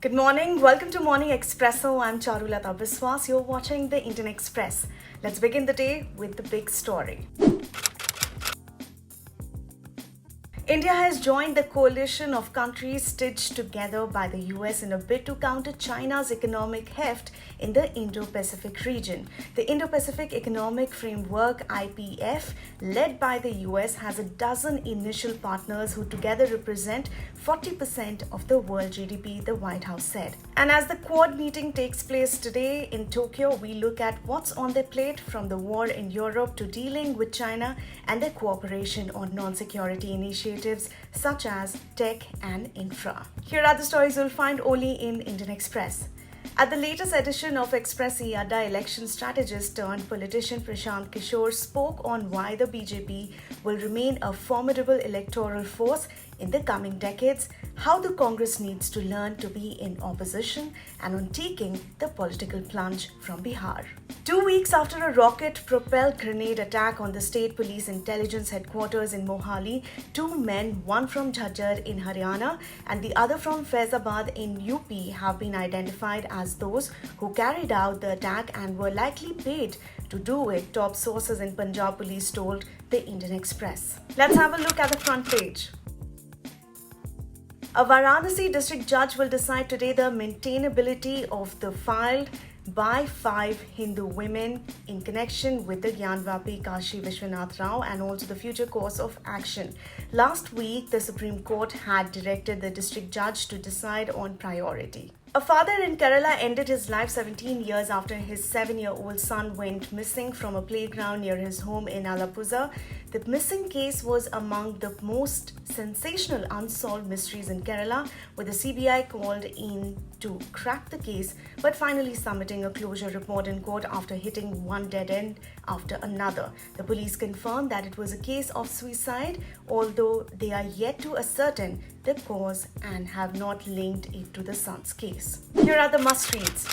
Good morning. Welcome to Morning Expresso. I'm Charulata Biswas. You're watching the Indian Express. Let's begin the day with the big story. India has joined the coalition of countries stitched together by the US in a bid to counter China's economic heft in the Indo-Pacific region. The Indo-Pacific Economic Framework (IPF), led by the US, has a dozen initial partners who together represent 40% of the world GDP, the White House said. And as the Quad meeting takes place today in Tokyo, we look at what's on their plate, from the war in Europe to dealing with China and their cooperation on non-security initiatives such as tech and infra. Here are the stories you'll find only in Indian Express. At the latest edition of Express Yadda, election strategist turned politician Prashant Kishor spoke on why the BJP will remain a formidable electoral force in the coming decades, how the Congress needs to learn to be in opposition, and on taking the political plunge from Bihar. 2 weeks after a rocket-propelled grenade attack on the state police intelligence headquarters in Mohali, two men, one from Jhajjar in Haryana and the other from Faizabad in UP, have been identified as those who carried out the attack and were likely paid to do it, top sources in Punjab police told the Indian Express. Let's have a look at the front page. A Varanasi District Judge will decide today the maintainability of the filed by 5 Hindu women in connection with the Gyanvapi-Kashi Vishwanath and also the future course of action. Last week, the Supreme Court had directed the district judge to decide on priority. A father in Kerala ended his life 17 years after his 7-year-old son went missing from a playground near his home in Alappuzha. The missing case was among the most sensational unsolved mysteries in Kerala, with the CBI called in to crack the case, but finally submitting a closure report in court after hitting one dead end after another. The police confirmed that it was a case of suicide, although they are yet to ascertain the cause and have not linked it to the son's case. Here are the must-reads.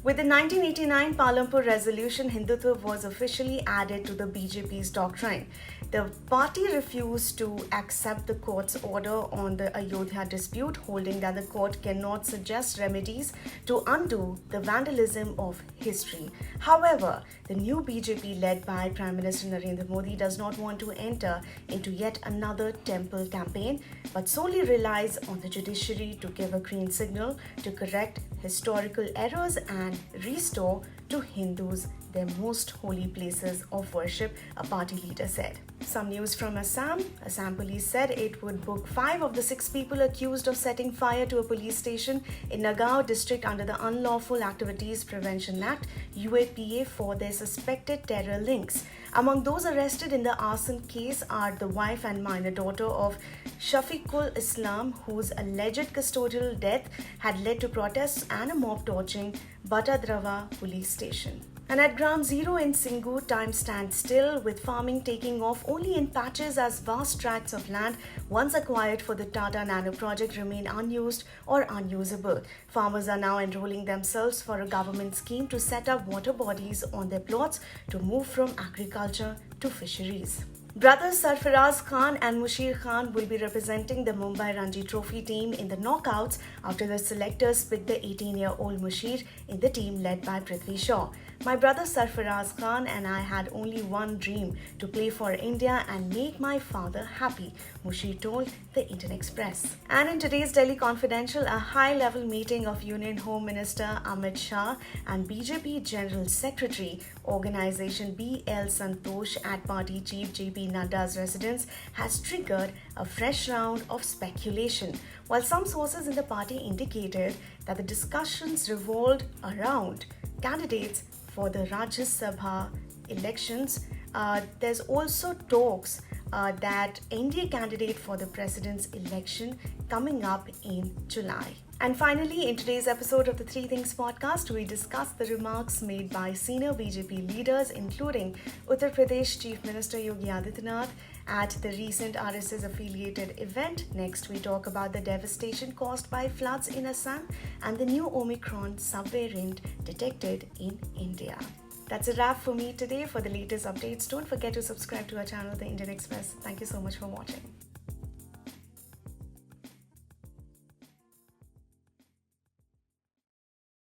With the 1989 Palampur resolution, Hindutva was officially added to the BJP's doctrine. The party refused to accept the court's order on the Ayodhya dispute, holding that the court cannot suggest remedies to undo the vandalism of history. However, the new BJP, led by Prime Minister Narendra Modi, does not want to enter into yet another temple campaign, but solely relies on the judiciary to give a green signal to correct historical errors and restore to Hindus their most holy places of worship, a party leader said. Some news from Assam. Assam police said it would book 5 of the 6 people accused of setting fire to a police station in Nagaon district under the Unlawful Activities Prevention Act (UAPA) for their suspected terror links. Among those arrested in the arson case are the wife and minor daughter of Shafiqul Islam, whose alleged custodial death had led to protests and a mob torching Batadrava police station. And at ground zero in Singhu, time stands still, with farming taking off only in patches as vast tracts of land once acquired for the Tata Nano project remain unused or unusable. Farmers are now enrolling themselves for a government scheme to set up water bodies on their plots to move from agriculture to fisheries. Brothers Sarfaraz Khan and Mushir Khan will be representing the Mumbai Ranji Trophy team in the knockouts after the selectors picked the 18-year-old Mushir in the team led by Prithvi Shaw. My brother Sarfaraz Khan and I had only one dream: to play for India and make my father happy, Mushir told the Indian Express. And in today's Delhi Confidential, a high-level meeting of Union Home Minister Amit Shah and BJP General Secretary Organization B.L. Santosh at party chief J.P. Nadda's residence has triggered a fresh round of speculation, while some sources in the party indicated that the discussions revolved around candidates for the Rajya Sabha elections. There's also talks that NDA candidate for the president's election coming up in July. And finally, in today's episode of the Three Things podcast, we discuss the remarks made by senior BJP leaders, including Uttar Pradesh Chief Minister Yogi Adityanath at the recent RSS-affiliated event. Next, we talk about the devastation caused by floods in Assam and the new Omicron subvariant detected in India. That's a wrap for me today. For the latest updates, don't forget to subscribe to our channel, The Indian Express. Thank you so much for watching.